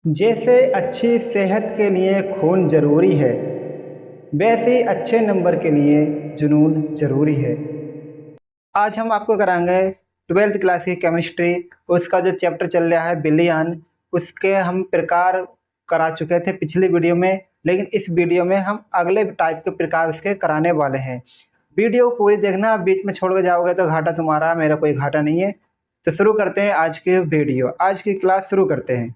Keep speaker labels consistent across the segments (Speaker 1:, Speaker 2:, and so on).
Speaker 1: जैसे अच्छी सेहत के लिए खून ज़रूरी है, वैसे ही अच्छे नंबर के लिए जुनून ज़रूरी है। आज हम आपको कराएंगे 12th क्लास की केमिस्ट्री, उसका जो चैप्टर चल रहा है बिलियन, उसके हम प्रकार करा चुके थे पिछली वीडियो में, लेकिन इस वीडियो में हम अगले टाइप के प्रकार उसके कराने वाले हैं। वीडियो पूरी देखना, बीच में छोड़ के जाओगे तो घाटा तुम्हारा, मेरा कोई घाटा नहीं है। तो शुरू करते हैं आज की वीडियो, आज की क्लास शुरू करते हैं।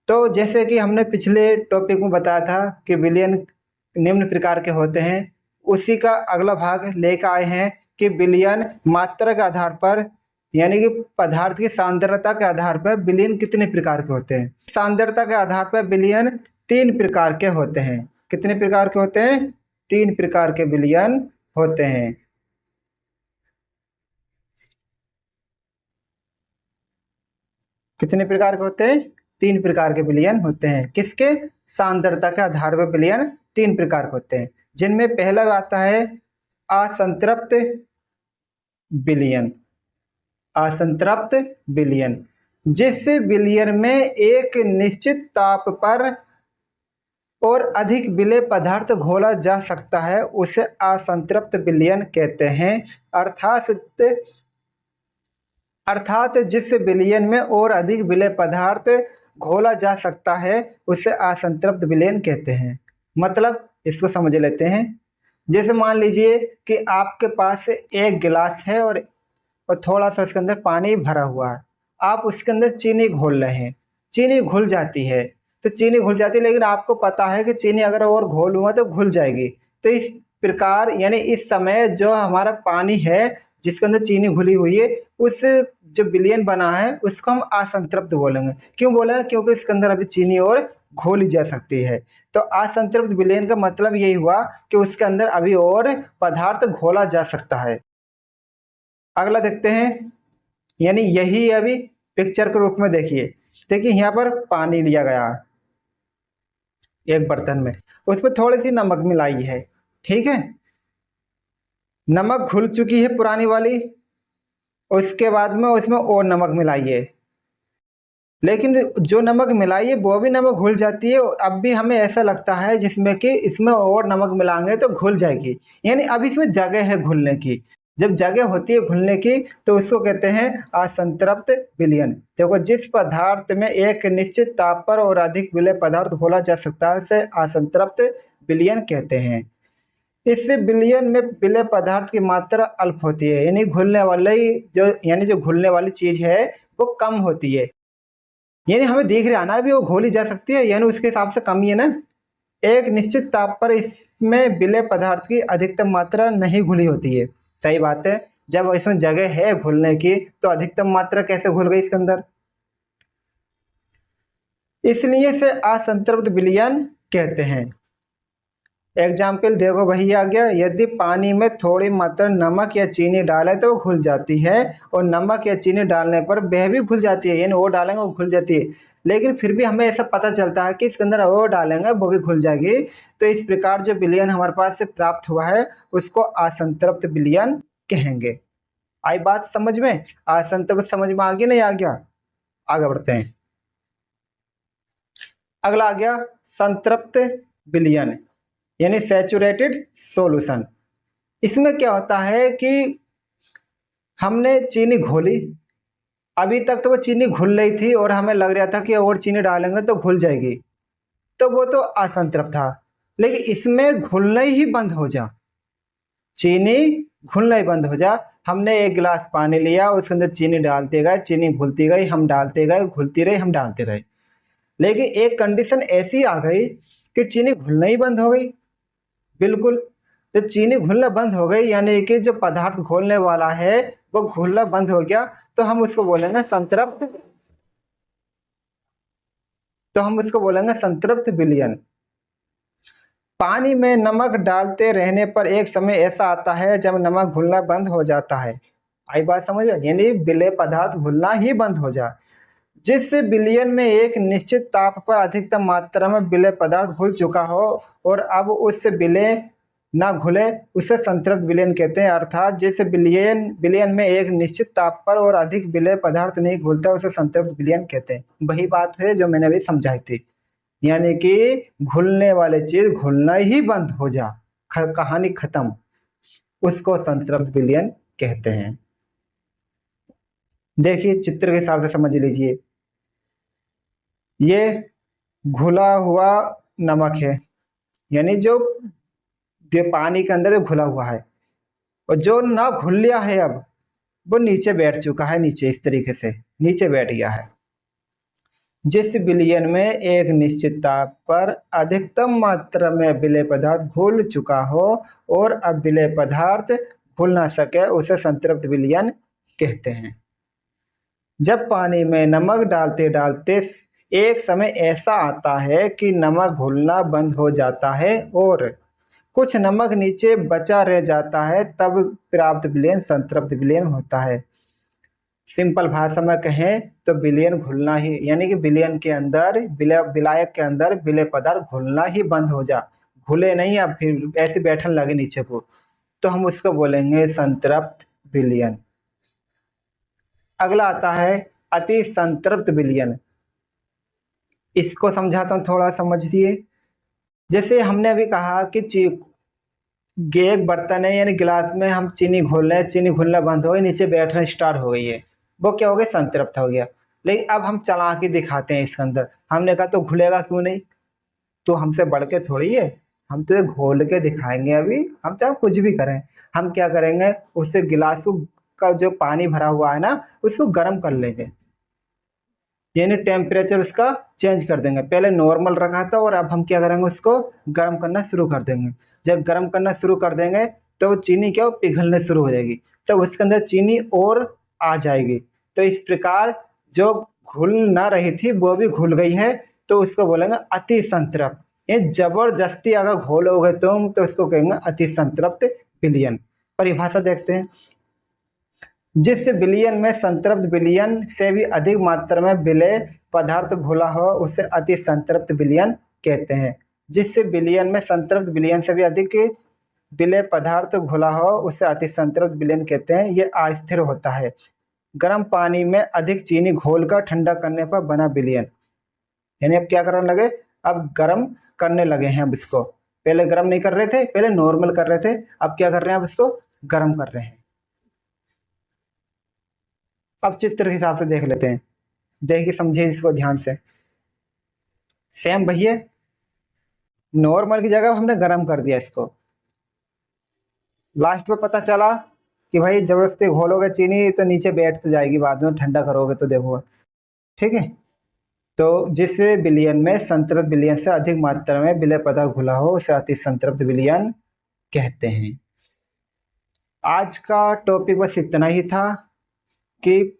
Speaker 1: तो जैसे कि हमने पिछले टॉपिक में बताया था कि विलयन निम्न प्रकार के होते हैं, उसी का अगला भाग लेकर आए हैं कि विलयन मात्रा के आधार पर, यानी कि पदार्थ की सांद्रता के आधार पर विलयन कितने प्रकार के होते हैं। सांद्रता के आधार पर विलयन 3 प्रकार के होते हैं। कितने प्रकार के होते हैं? 3 प्रकार के विलयन होते हैं। कितने प्रकार के होते हैं? 3 प्रकार के विलयन होते हैं। किसके? सांद्रता के आधार पर विलयन 3 प्रकार के होते हैं, जिनमें पहला आता है असंतृप्त विलयन। असंतृप्त विलयन, जिस विलयन में एक निश्चित ताप पर और अधिक विलेय पदार्थ घोला जा सकता है, उसे असंतृप्त विलयन कहते हैं। अर्थात जिस विलयन में और अधिक विलेय पदार्थ घोला जा सकता है, उसे असंतृप्त विलयन कहते हैं। मतलब इसको समझ लेते हैं। जैसे मान लीजिए कि आपके पास एक गिलास है और थोड़ा सा उसके अंदर पानी भरा हुआ है। आप उसके अंदर चीनी घोल रहे हैं, चीनी घुल जाती है। तो चीनी घुल जाती है, लेकिन आपको पता है कि चीनी अगर और घोलूंगा तो घुल जाएगी। तो इस प्रकार, यानी इस समय जो हमारा पानी है जिसके अंदर चीनी घुली हुई है, उस जो विलयन बना है उसको हम असंतृप्त बोलेंगे। क्यों बोलेंगे? क्योंकि इसके अंदर अभी चीनी और घोली जा सकती है। तो असंतृप्त विलयन का मतलब यही हुआ कि उसके अंदर अभी और पदार्थ घोला जा सकता है। अगला देखते हैं, यानी यही अभी पिक्चर के रूप में देखिए यहाँ पर पानी लिया गया है एक बर्तन में, उसमें थोड़ी सी नमक मिलाई है। ठीक है, नमक घुल चुकी है पुरानी वाली, उसके बाद में उसमें और नमक मिलाइए, लेकिन जो नमक मिलाई है वो भी नमक घुल जाती है। अब भी हमें ऐसा लगता है जिसमें कि इसमें और नमक मिलाएंगे तो घुल जाएगी, यानी अब इसमें जगह है घुलने की। जब जगह होती है घुलने की तो उसको कहते हैं असंतृप्त विलयन। देखो, जिस पदार्थ में एक निश्चित ताप पर और अधिक विलेय पदार्थ घोला जा सकता है, उसे असंतृप्त विलयन कहते हैं। इस विलयन में विलेय पदार्थ की मात्रा अल्प होती है, यानी जो घुलने वाली चीज है वो कम होती है। यानी हमें देख रहे आना भी वो घोली जा सकती है, यानी उसके हिसाब से कम ही है ना। एक निश्चित ताप पर इसमें विलेय पदार्थ की अधिकतम मात्रा नहीं घुली होती है। सही बात है, जब इसमें जगह है घुलने की तो अधिकतम मात्रा कैसे घुल गई इसके अंदर? इसलिए इसे असंतृप्त विलयन कहते हैं। एग्जाम्पल देखो भैया आ गया, यदि पानी में थोड़ी मात्रा नमक या चीनी डालें तो वो घुल जाती है, और नमक या चीनी डालने पर वह भी घुल जाती है, यानी वो डालेंगे वो घुल जाती है। लेकिन फिर भी हमें ऐसा पता चलता है कि इसके अंदर और डालेंगे वो भी घुल जाएगी। तो इस प्रकार जो विलयन हमारे पास से प्राप्त हुआ है उसको असंतृप्त विलयन कहेंगे। आई बात समझ में? असंतृप्त समझ में आ गया नहीं आ गया? आगे बढ़ते हैं। अगला आ गया संतृप्त विलयन, यानी सैचुरेटेड सॉल्यूशन। इसमें क्या होता है कि हमने चीनी घोली, अभी तक तो वो चीनी घुल रही थी और हमें लग रहा था कि और चीनी डालेंगे तो घुल जाएगी, तो वो तो असंतृप्त था। लेकिन इसमें घुलना ही बंद हो जा, चीनी घुलना ही बंद हो जा। हमने एक गिलास पानी लिया, उसके अंदर चीनी डालते गए, चीनी घुलती गई, हम डालते गए, घुलती रही, हम डालते रहे। लेकिन एक कंडीशन ऐसी आ गई कि चीनी घुलना ही बंद हो गई, बिल्कुल। तो चीनी घुलना बंद हो गई, यानी कि जो पदार्थ घोलने वाला है वो घुलना बंद हो गया, तो हम उसको बोलेंगे संतृप्त। विलयन। पानी में नमक डालते रहने पर एक समय ऐसा आता है जब नमक घुलना बंद हो जाता है। आई बात समझ में? यानी विलेय पदार्थ घुलना ही बंद हो जाए। जिस विलयन में एक निश्चित ताप पर अधिकतम मात्रा में विलेय पदार्थ घुल चुका हो और अब उस विलेय ना घुले उसे संतृप्त विलयन कहते हैं। अर्थात जिस विलयन में एक निश्चित ताप पर और अधिक विलय पदार्थ नहीं घुलता उसे संतृप्त विलयन कहते हैं। वही बात है जो मैंने अभी समझाई थी, यानी कि घुलने वाली चीज घुलना ही बंद हो जा, कहानी खत्म, उसको संतृप्त विलयन कहते हैं। देखिए चित्र के हिसाब से समझ लीजिए, ये घुला हुआ नमक है, यानी जो पानी के अंदर घुला हुआ है, और जो ना घुल लिया है अब वो नीचे बैठ चुका है, नीचे इस तरीके से नीचे बैठ गया है। जिस विलयन में एक निश्चित ताप पर अधिकतम मात्रा में विलय पदार्थ घुल चुका हो और अब विलय पदार्थ घुल ना सके उसे संतृप्त विलयन कहते हैं। जब पानी में नमक डालते डालते एक समय ऐसा आता है कि नमक घुलना बंद हो जाता है और कुछ नमक नीचे बचा रह जाता है, तब प्राप्त विलयन संतृप्त विलयन होता है। सिंपल भाषा में कहें तो विलयन घुलना ही, यानी कि विलयन के अंदर विलायक के अंदर विलय पदार्थ घुलना ही बंद हो जा, घुले नहीं अब फिर ऐसे बैठन लगे नीचे को, तो हम उसको बोलेंगे संतृप्त विलयन। अगला आता है अति संतृप्त विलयन। इसको समझाता हूँ, थोड़ा समझिए। जैसे हमने अभी कहा कि एक बर्तन है, यानी गिलास में हम चीनी घोल रहे हैं, चीनी घुलना बंद हो गई, नीचे बैठना स्टार्ट हो गई है, वो क्या हो गया, संतृप्त हो गया। लेकिन अब हम चला के दिखाते हैं इसके अंदर, हमने कहा तो घुलेगा क्यों नहीं, तो हमसे बढ़ के थोड़ी है, हम तो घोल के दिखाएंगे। अभी हम चाहे कुछ भी करें, हम क्या करेंगे, उससे गिलास का जो पानी भरा हुआ है ना उसको गर्म कर लेंगे, यानी टेम्परेचर उसका चेंज कर देंगे। पहले नॉर्मल रखा था और अब हम क्या करेंगे, उसको गर्म करना शुरू कर देंगे। जब गर्म करना शुरू कर देंगे तो वो चीनी क्या पिघलने शुरू हो जाएगी, तब उसके अंदर चीनी और आ जाएगी। तो इस प्रकार जो घुल ना रही थी वो भी घुल गई है, तो उसको बोलेंगे अति संतृप्त। ये जबरदस्ती अगर घोलोगे तुम तो उसको कहेंगे अति संतृप्त विलयन। परिभाषा देखते हैं। जिस विलयन में संतृप्त विलयन से भी अधिक मात्रा में विलय पदार्थ घुला हो उसे अति संतृप्त विलयन कहते हैं। जिस विलयन में संतृप्त विलयन से भी अधिक विलय पदार्थ घुला हो उसे अति संतृप्त विलयन कहते हैं। ये अस्थिर होता है। गर्म पानी में अधिक चीनी घोलकर ठंडा करने पर बना विलयन, यानी अब क्या करने लगे, अब गर्म करने लगे हैं। अब इसको पहले गर्म नहीं कर रहे थे, पहले नॉर्मल कर रहे थे, अब क्या कर रहे हैं, अब इसको गर्म कर रहे हैं। अब चित्र के हिसाब से देख लेते हैं, देखिए समझिए इसको ध्यान से। सेम भैया नॉर्मल की जगह हमने गर्म कर दिया इसको, लास्ट में पता चला कि भाई जबरदस्ती घोलोगे चीनी तो नीचे बैठ तो जाएगी, बाद में ठंडा करोगे तो देखो, ठीक है। तो जिस विलयन में संतृप्त विलयन से अधिक मात्रा में विलय पदार्थ घुला हो उसे अति संतृप्त विलयन कहते हैं। आज का टॉपिक बस इतना ही था कि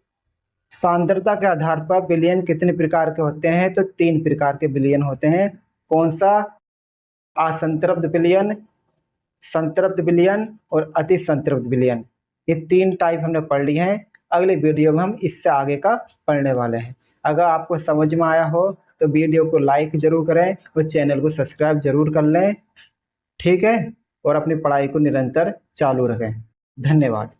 Speaker 1: सांद्रता के आधार पर विलयन कितने प्रकार के होते हैं, तो 3 प्रकार के विलयन होते हैं। कौन सा, असंतृप्त विलयन, संतृप्त विलयन और अति संतृप्त विलयन। ये 3 टाइप हमने पढ़ लिए हैं। अगले वीडियो में हम इससे आगे का पढ़ने वाले हैं। अगर आपको समझ में आया हो तो वीडियो को लाइक जरूर करें और चैनल को सब्सक्राइब जरूर कर लें, ठीक है, और अपनी पढ़ाई को निरंतर चालू रखें। धन्यवाद।